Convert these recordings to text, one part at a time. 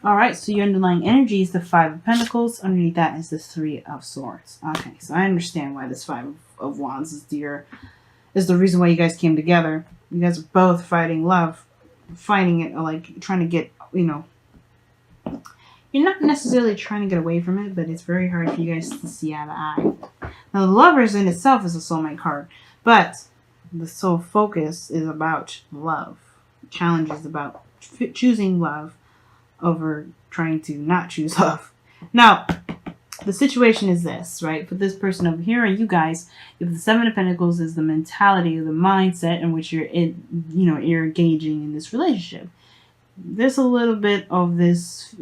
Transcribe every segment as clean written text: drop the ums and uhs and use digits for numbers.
All right, so your underlying energy is the Five of Pentacles. Underneath that is the Three of Swords. Okay, so I understand why this Five of Wands is the reason why you guys came together. You guys are both fighting love, fighting it, like trying to get, you're not necessarily trying to get away from it, but it's very hard for you guys to see eye to eye. Now, the Lovers in itself is a soulmate card, but the soul focus is about love. Challenge is about choosing love over trying to not choose love. Now, the situation is this, right? For this person over here, and you guys, if the Seven of Pentacles is the mentality or the mindset in which you're you're engaging in this relationship. There's a little bit of this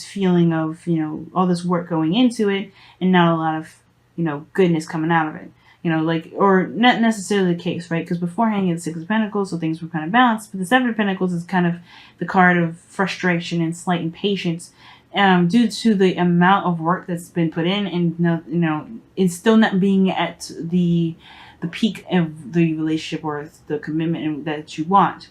feeling of, all this work going into it and not a lot of, goodness coming out of it. Or not necessarily the case, right? Because beforehand you had the Six of Pentacles, so things were kind of balanced. But the Seven of Pentacles is kind of the card of frustration and slight impatience, due to the amount of work that's been put in, and it's still not being at the peak of the relationship or the commitment that you want.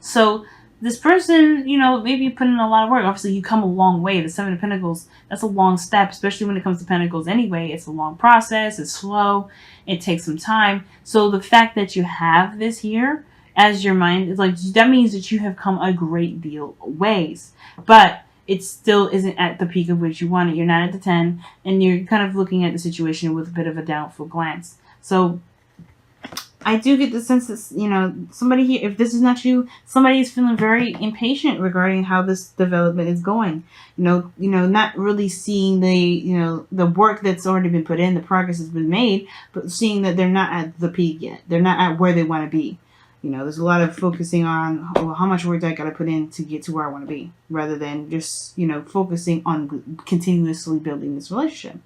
So this person, maybe put in a lot of work. Obviously, you come a long way. The Seven of Pentacles, that's a long step, especially when it comes to Pentacles anyway. It's a long process. It's slow. It takes some time. So the fact that you have this here as your mind, is like, that means that you have come a great deal of ways. But it still isn't at the peak of which you want it. You're not at the 10, and you're kind of looking at the situation with a bit of a doubtful glance. So I do get the sense that, somebody here, if this is not you, somebody is feeling very impatient regarding how this development is going. Not really seeing the work that's already been put in, the progress has been made, but seeing that they're not at the peak yet. They're not at where they want to be. There's a lot of focusing on, how much work do I got to put in to get to where I want to be, rather than just, focusing on continuously building this relationship.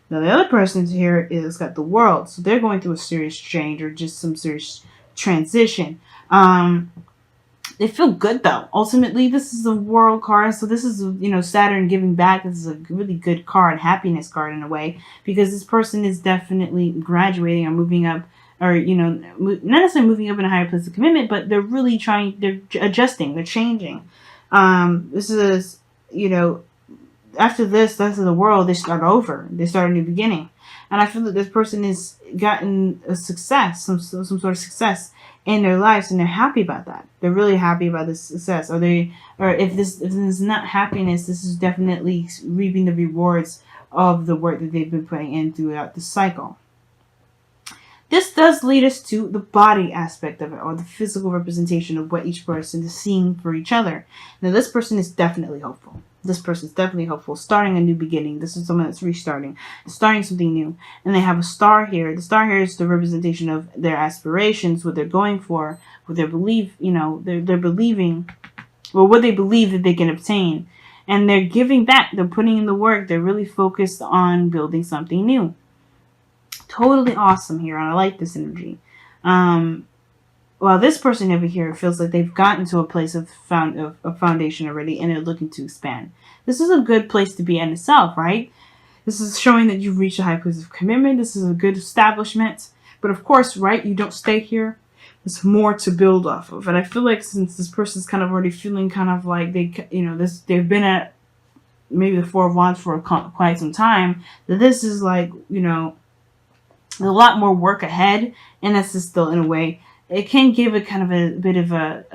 Now, the other person here is got the World, so they're going through a serious change or just some serious transition. They feel good, though. Ultimately, this is a World card, so this is, Saturn giving back. This is a really good card, happiness card in a way, because this person is definitely graduating or moving up, or, not necessarily moving up in a higher place of commitment, but they're really they're adjusting, they're changing. This is, after this, that's the World, they start over. They start a new beginning. And I feel that this person has gotten a success, some sort of success in their lives, and they're happy about that. They're really happy about this success. Or if this is not happiness, this is definitely reaping the rewards of the work that they've been putting in throughout the cycle. This does lead us to the body aspect of it, or the physical representation of what each person is seeing for each other. Now, this person is definitely hopeful. This person is definitely hopeful, starting a new beginning. This is someone that's restarting, starting something new. And they have a star here. The star here is the representation of their aspirations, what they're going for, what they believe, they're believing, or what they believe that they can obtain. And they're giving back. They're putting in the work. They're really focused on building something new. Totally awesome here, and I like this energy. While this person over here feels like they've gotten to a place of foundation already, and they're looking to expand. This is a good place to be in itself, right? This is showing that you've reached a high place of commitment. This is a good establishment. But of course, right, you don't stay here. There's more to build off of. And I feel like since this person's kind of already feeling kind of like they've been at maybe the Four of Wands for quite some time, that this is like, a lot more work ahead, and this is still, in a way, it can give it kind of a bit of a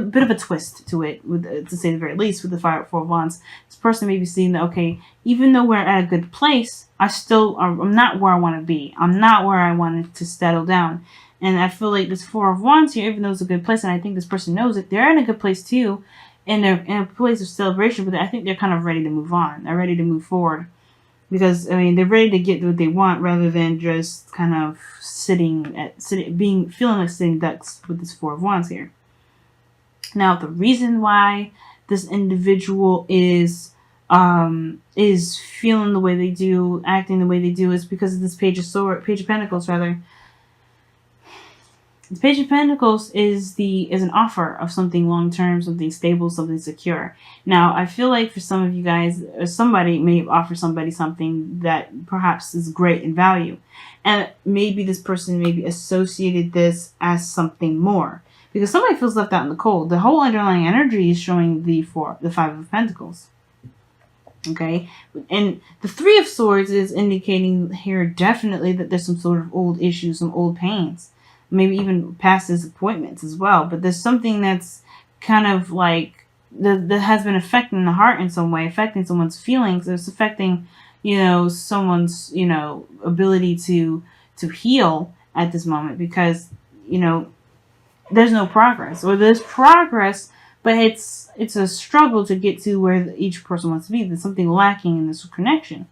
bit of a twist to it, to say the very least, with the Four of Wands. This person may be seeing that, okay, even though we're at a good place, I'm not where I want to be. I'm not where I wanted to settle down. And I feel like this Four of Wands here, even though it's a good place, and I think this person knows it, they're in a good place too, and they're in a place of celebration, but I think they're kind of ready to move on. They're ready to move forward. Because, they're ready to get what they want, rather than just kind of feeling like sitting ducks with this Four of Wands here. Now, the reason why this individual is feeling the way they do, acting the way they do, is because of this Page of Pentacles, rather. The Page of Pentacles is an offer of something long-term, something stable, something secure. Now, I feel like for some of you guys, or somebody may offer somebody something that perhaps is great in value. And maybe this person maybe associated this as something more. because somebody feels left out in the cold. The whole underlying energy is showing the Five of Pentacles. Okay, and the Three of Swords is indicating here definitely that there's some sort of old issues, some old pains, maybe even past disappointments as well. But there's something that's kind of like that has been affecting the heart in some way, affecting someone's feelings. It's affecting, someone's, ability to heal at this moment, because, there's no progress, or there's progress, but it's a struggle to get to where each person wants to be. There's something lacking in this connection.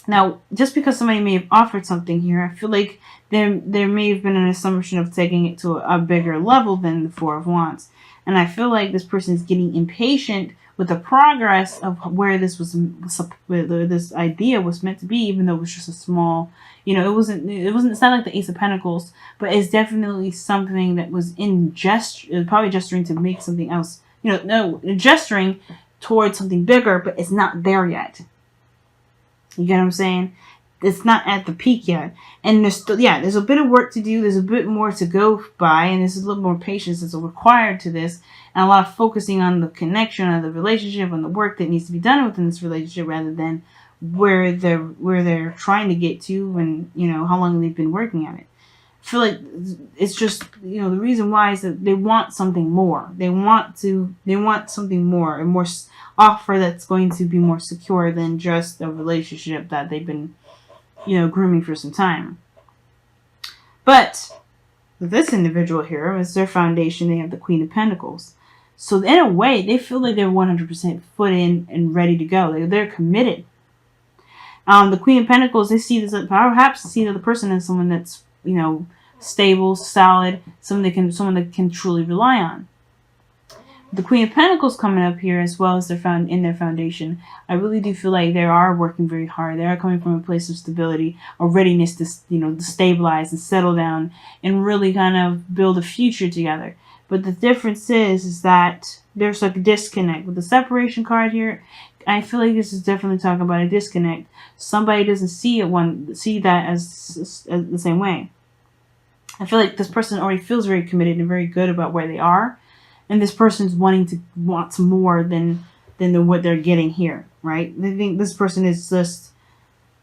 Now, just because somebody may have offered something here, I feel like there may have been an assumption of taking it to a bigger level than the Four of Wands. And I feel like this person is getting impatient with the progress of where this idea was meant to be, even though it was just a small, it's not like the Ace of Pentacles, but it's definitely something that was probably gesturing to make something else, gesturing towards something bigger, but it's not there yet. You get what I'm saying? It's not at the peak yet. And there's a bit of work to do. There's a bit more to go by. And there's a little more patience that's required to this. And a lot of focusing on the connection, on the relationship, on the work that needs to be done within this relationship, rather than where they're trying to get to, and, how long they've been working at it. I feel like it's just, the reason why is that they want something more. They want something more, a more offer that's going to be more secure than just a relationship that they've been, grooming for some time. But this individual here is their foundation. They have the Queen of Pentacles. So in a way, they feel like they're 100% foot in and ready to go. They're committed. The Queen of Pentacles, they see this, perhaps see the person as someone that's, stable, solid, someone that can truly rely on. The Queen of Pentacles coming up here, as well as they're found in their foundation, I really do feel like they are working very hard. They are coming from a place of stability, a readiness to, to stabilize and settle down and really kind of build a future together. But the difference is that there's like a disconnect. With the separation card here, I feel like this is definitely talking about a disconnect. Somebody doesn't see that as the same way. I feel like this person already feels very committed and very good about where they are. And this person's wants more than what they're getting here, right? They think this person is just,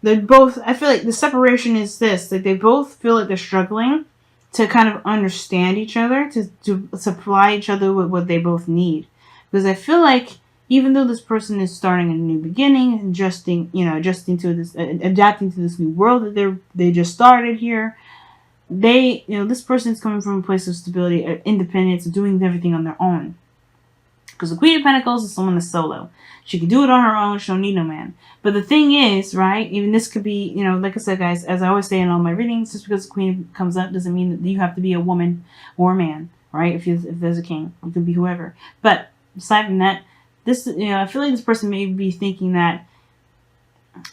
they're both, I feel like the separation is this, that they both feel like they're struggling to kind of understand each other, to supply each other with what they both need. Because I feel like even though this person is starting a new beginning, adapting to this new world that they just started here, this person is coming from a place of stability, independence, doing everything on their own. Because the Queen of Pentacles is someone that's solo. She can do it on her own. She don't need no man. But the thing is, right, even this could be, like I said, guys, as I always say in all my readings, just because the Queen comes up doesn't mean that you have to be a woman or a man, right? If there's a king, you could be whoever. But aside from that, this, I feel like this person may be thinking that,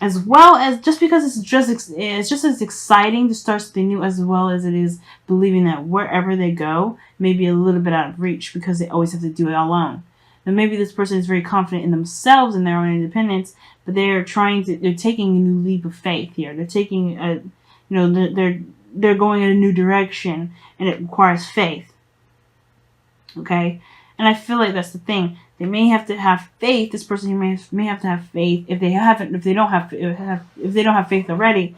as well as just because it's just as exciting to start something new, as well as it is believing that wherever they go may be a little bit out of reach because they always have to do it alone. And maybe this person is very confident in themselves and their own independence, but they're taking a new leap of faith here. They're taking they're going in a new direction, and it requires faith. Okay, and I feel like that's the thing. They may have to have faith. This person may have to have faith if they don't have faith already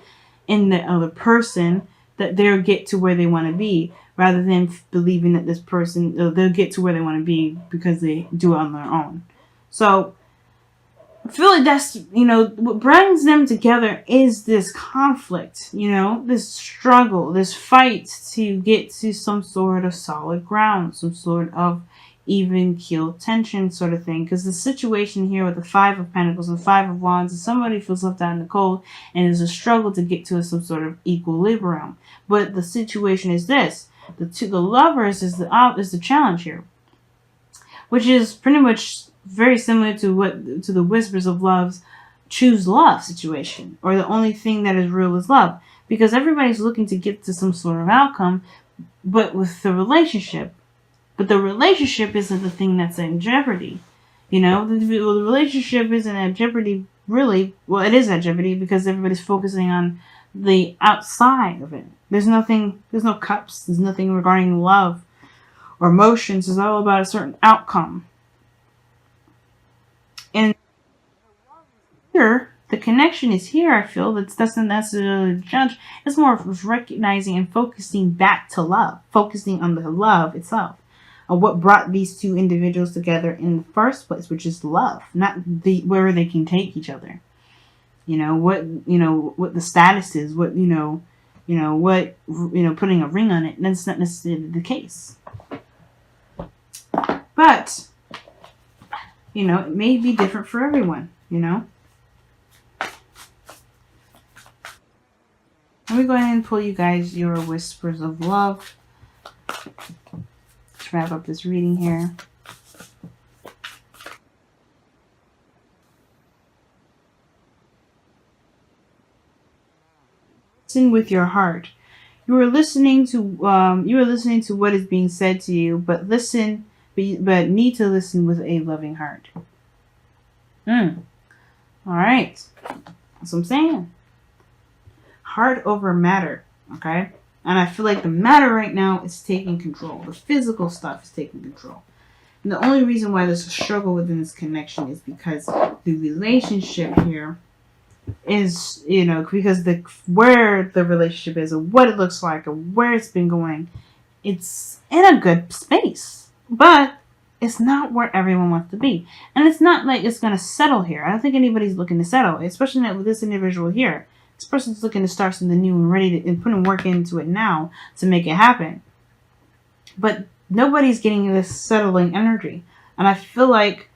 in the other person, that they'll get to where they want to be, rather than believing that this person they'll get to where they want to be because they do it on their own. So I feel like that's what brings them together is this conflict, this struggle, this fight to get to some sort of solid ground, some sort of even keel tension sort of thing. Because the situation here with the Five of Pentacles and Five of Wands is somebody feels left out in the cold and there's a struggle to get to some sort of equilibrium. But the situation is this: the Lovers is the challenge here, which is pretty much very similar to the Whispers of Love's choose love situation, or the only thing that is real is love, because everybody's looking to get to some sort of outcome, but with the relationship. But the relationship isn't the thing that's in jeopardy. The relationship isn't at jeopardy, really. Well, it is at jeopardy because everybody's focusing on the outside of it. There's no cups. There's nothing regarding love or emotions is all about a certain outcome. And here, the connection is here, I feel. That doesn't necessarily judge. It's more of recognizing and focusing back to love. Focusing on the love itself. On what brought these two individuals together in the first place, which is love. Not the where they can take each other. What the status is, what putting a ring on it. That's not necessarily the case. But, it may be different for everyone, Let me go ahead and pull you guys your whispers of love. Let's wrap up this reading here. Listen with your heart. You are listening to what is being said to you, but need to listen with a loving heart. All right. That's what I'm saying. Heart over matter. Okay? And I feel like the matter right now is taking control. The physical stuff is taking control. And the only reason why there's a struggle within this connection is because the relationship here is, because where the relationship is, or what it looks like, or where it's been going, it's in a good space. But it's not where everyone wants to be. And it's not like it's going to settle here. I don't think anybody's looking to settle, especially not with this individual here. This person's looking to start something new and ready to and putting work into it now to make it happen. But nobody's getting this settling energy. And I feel like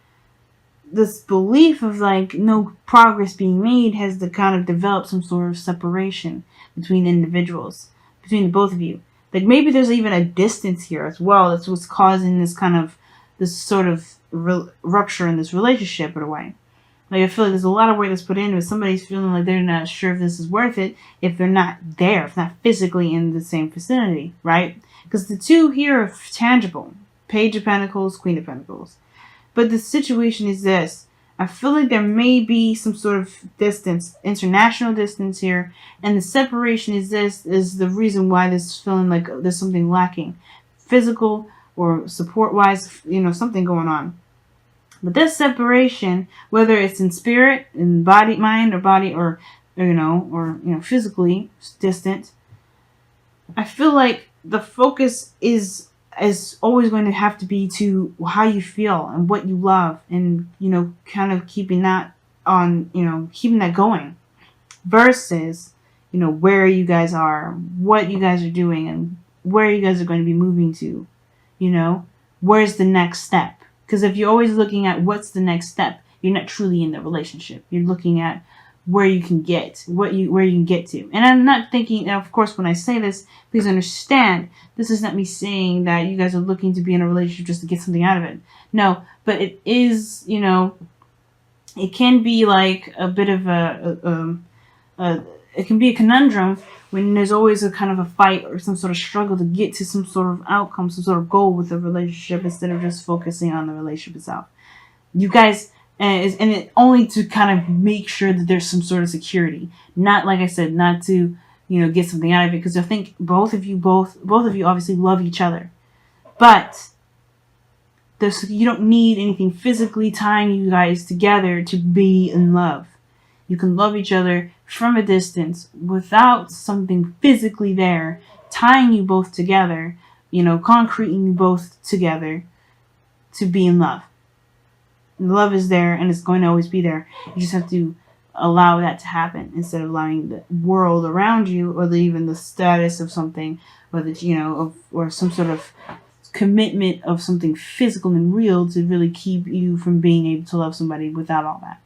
this belief of no progress being made has to kind of develop some sort of separation between individuals, between the both of you. Like maybe there's even a distance here as well. That's what's causing this sort of rupture in this relationship in a way. Like I feel like there's a lot of work that's put into it. Somebody's feeling like they're not sure if this is worth it if they're not there, if not physically in the same vicinity, right? Because the two here are tangible. Page of Pentacles, Queen of Pentacles. But the situation is this. I feel like there may be some sort of distance, international distance here. And the separation is the reason why this is feeling like there's something lacking. Physical or support-wise, something going on. But this separation, whether it's in spirit, in body, mind, or body, or physically distant, I feel like the focus is always going to have to be to how you feel and what you love, and kind of keeping that going, versus where you guys are, what you guys are doing, and where you guys are going to be moving to. Where's the next step? Because if you're always looking at what's the next step, you're not truly in the relationship. You're looking at where you can get, where you can get to. And I'm not thinking, and of course, when I say this, please understand, this is not me saying that you guys are looking to be in a relationship just to get something out of it. No, but it is, it can be like a bit of it can be a conundrum when there's always a kind of a fight or some sort of struggle to get to some sort of outcome, some sort of goal with the relationship instead of just focusing on the relationship itself. You guys, and it only to kind of make sure that there's some sort of security. Not, like I said, not to, get something out of it, because I think both of you obviously love each other. But you don't need anything physically tying you guys together to be in love. You can love each other from a distance without something physically there tying you both together, concreting you both together to be in love. Love is there and it's going to always be there. You just have to allow that to happen instead of allowing the world around you or even the status of something, or some sort of commitment of something physical and real to really keep you from being able to love somebody without all that.